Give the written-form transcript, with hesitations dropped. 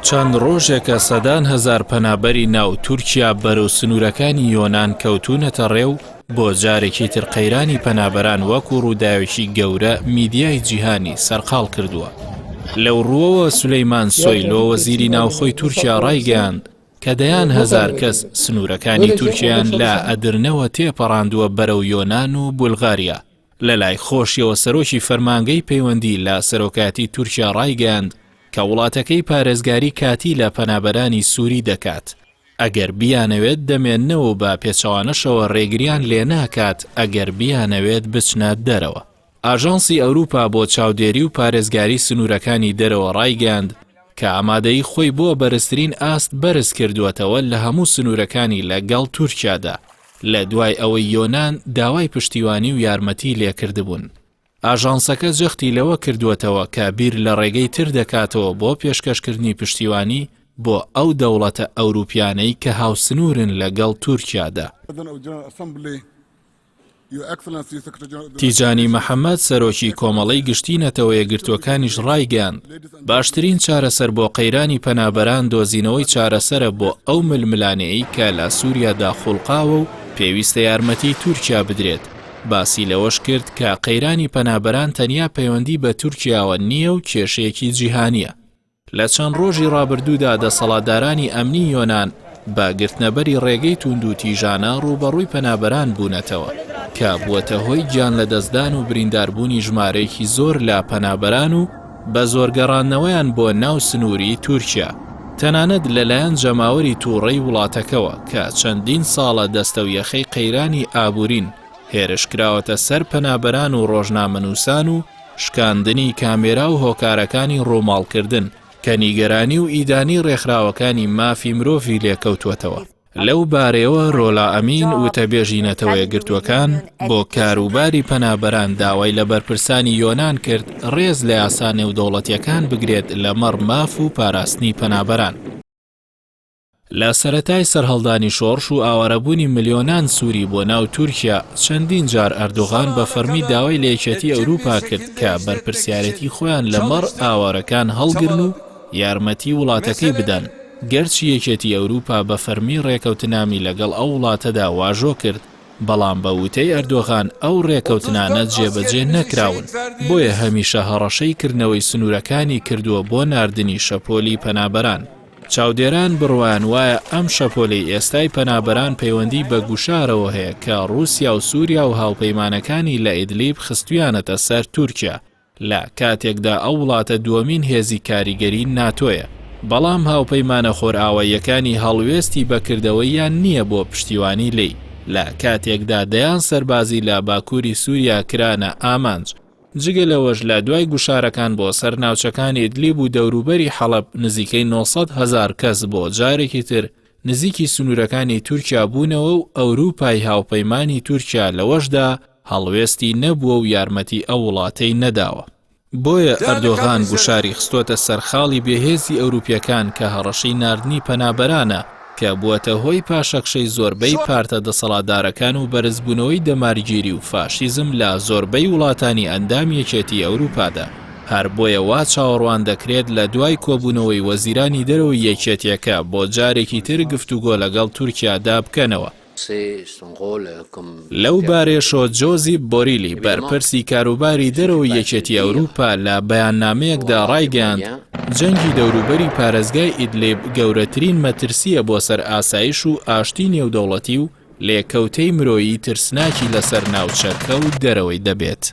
چەند ڕۆژێکە سەدان هەزار پەنابەری ناو تورکیا بەرەو سنوورەکانی یۆنان کەوتونەتە ڕێو بۆ جارێکی تر قەیرانی پەنابەران وەکو ڕووداوێکی گەورە میدیای جیهانی سەرقاڵ کردووە. لەو ڕووەوە سولەیمان سۆیلۆ وەزیری ناوخۆی تورکیا ڕایگەیاند کە دەیان هەزار کەس سنوورەکانی تورکیان لە ئەدرنەوە تێپەڕاندووە بەرەو یۆنان و بولغاریا. لەلای خۆشیەوە سەرۆکی فەرمانگەی پەیوەندی لە سەرۆکاتی تورکیا ڕایگەیاند کە وڵاتەکەی پارێزگاری کاتی لە پەنابەرانی سووری دەکات. ئەگەر بیانەوێت دەمێننەوە بە پێچەوانەشەوە ڕێگریان لێ ناکات ئەگەر بیانەوێت بچنە دەرەوە. ئاژانسی ئەوروپا بۆ چاودێری و پارێزگاری سنوورەکانی دەرەوە ڕایگەاند کە ئامادەی خۆی بۆ بەرزترین ئاست بەرز کردووەتەوە لە هەموو سنوورەکانی لەگەڵ تورکیادا لە دوای ئەوەی یۆنان داوای پشتیوانی و یارمەتی لێکردبوون. ئاژانسەکە جەختی لەوە کردووەتەوە کە بیر لە ڕێگەی تر دەکاتەوە بۆ پێشکەشکردنی پشتیوانی بۆ ئەو دەوڵەتە ئەوروپیانەی کە هاوسنوورن لەگەڵ تورکیادا. تیجانی مەحەممەد سەرۆکی کۆمەڵەی گشتینەتەوە یەکگرتووەکانیش ڕایگەیاند باشترین چارەسەر بۆ قەیرانی پەنابەران دۆزینەوەی چارەسەرە بۆ ئەو ململانەیەی کە لە سووریادا خوڵقاوە و پێویستە یارمەتی تورکیا بدرێت. باسی لەوەش کرد کە قەیرانی پەنابەران تەنیا پەیوەندی بە تورکیاوە نییە و کێشەیەکی جیهانیە. لە چەند ڕۆژی ڕابردوودا دەسەڵاتدارانی ئەمنی یۆنان بە گرتنەبەری ڕێگەی توند و تیژانە ڕوبەڕووی پەنابەران بوونەتەوە کە بووەتە هۆی گیان لە دەستدان و برینداربوونی ژمارەیەکی زۆر لە پەنابەران و بە زۆرگەڕاندنەوەیان بۆ ناو سنووری تورکیا. تەنانەت لەلایەن جەماوەری تووڕەی وڵاتەکەوە کە چەندین ساڵە دەستە و یەخەی قەیرانی ئابوورین هێرشکراوەتە سەر پەنابەران و ڕۆژنامەنووسان و شکاندنی کامێرا و هۆکارەکانی ڕۆماڵکردن کە نیگەرانی و ئیدانی ڕێکخراوەکانی مافی مرۆڤی لێکەوتوەتەوە. لەو بارەیەوە ڕۆلا ئەمین وتەبێژینەتەوە یەکگرتووەکان بۆ کاروباری پەنابەران داوای لە بەرپرسانی یۆنان کرد ڕێز لە یاسا نێودەوڵەتیەکان بگرێت لەمەڕ ماف و پاراستنی پەنابەران. لە سەرەتای سەرهەڵدانی شۆڕش و ئاوارەبوونی ملیۆنان سووری بۆ ناو تورکیا چەندین جار ئەردۆغان بە فەرمی داوای لە یەکێتی ئەوروپا کرد کە بەرپرسیارەتی خۆیان لەمەڕ ئاوارەکان هەڵگرن و یارمەتی وڵاتەکەی بدەن. گەرچی یەکێتی ئەوروپا بە فەرمی ڕێکەوتنامی لەگەڵ ئەو وڵاتەدا واژۆ کرد بەڵام بە وتەی ئەردۆغان ئەو ڕێکەوتنانە جێبەجێ نەکراون بۆیە هەمیشە هەڕەشەی کردنەوەی سنوورەکانی کردووە بۆ ناردنی شەپۆلی پەنابەران. چاودێران بڕوان وایە ئەم شەپۆلی ئێستای پەنابەران پەیوەندی بە گوشارەوە هەیە کە رووسیا و سووریا و هاوپەیمانەکانی لە ئیدلیب خستویانەتە سەر تورکیا لە کاتێکدا ئەو وڵاتە دووەمین هێزی کاریگەری ناتۆیە. بەڵام هاوپەیمانە خۆرئاواییەکانی هەڵوێستی بەکردەوەیان نییە بۆ پشتیوانی لی لە کاتێکدا دەیان سەربازی لە باکووری سووریا کرانە ئامانج. جگە لەوەش لە دوای گوشارەکان بۆ سەر ناوچەکانی ئیدلیب و دەوروبەری حەڵەب نزیکەی 900 هەزار کەس بۆ جارێکی تر نزیکی سنوورەکانی تورکیا بوونەوە و ئەوروپای هاوپەیمانی تورکیا لەوەشدا هەڵوێستی نەبووە و یارمەتی ئەو وڵاتەی نەداوە. بۆیە ئەردۆغان گوشاری خستۆتە سەرخاڵی بێهێزی ئەوروپیەکان کە هەڕەشەی ناردنی پەنابەرانە کە بووەتە هۆی پاشەکشەی زۆربەی پارتە دەسەڵاتدارەکان و بەرزبوونەوەی دەمارگیری و فاشیزم لە زۆربەی وڵاتانی ئەندام یەکێتی ئەوروپادا. هەر بۆیە وا چاوەڕوان دەکرێت لە دوای کۆبوونەوەی وەزیرانی دەرەوەی یەکێتیەکە بۆ جارێکی تر گفتوگۆ لەگەڵ تورکیادا بکەنەوە. لەو بارێشۆ جۆزیپ بۆریلی بەرپرسی کاروباری دەرەوەی یەکێتی ئەوروپا لە بەیاننامەیەکدا ڕایگەیاند جەنگی دەوروبەری پارێزگای ئیدلیب گەورەترین مەترسیە بۆ سەر ئاسایش و ئاشتی نێودەوڵەتی و لێکەوتەی مرۆیی ترسناکی لەسەر ناوچەکە و دەرەوەی دەبێت.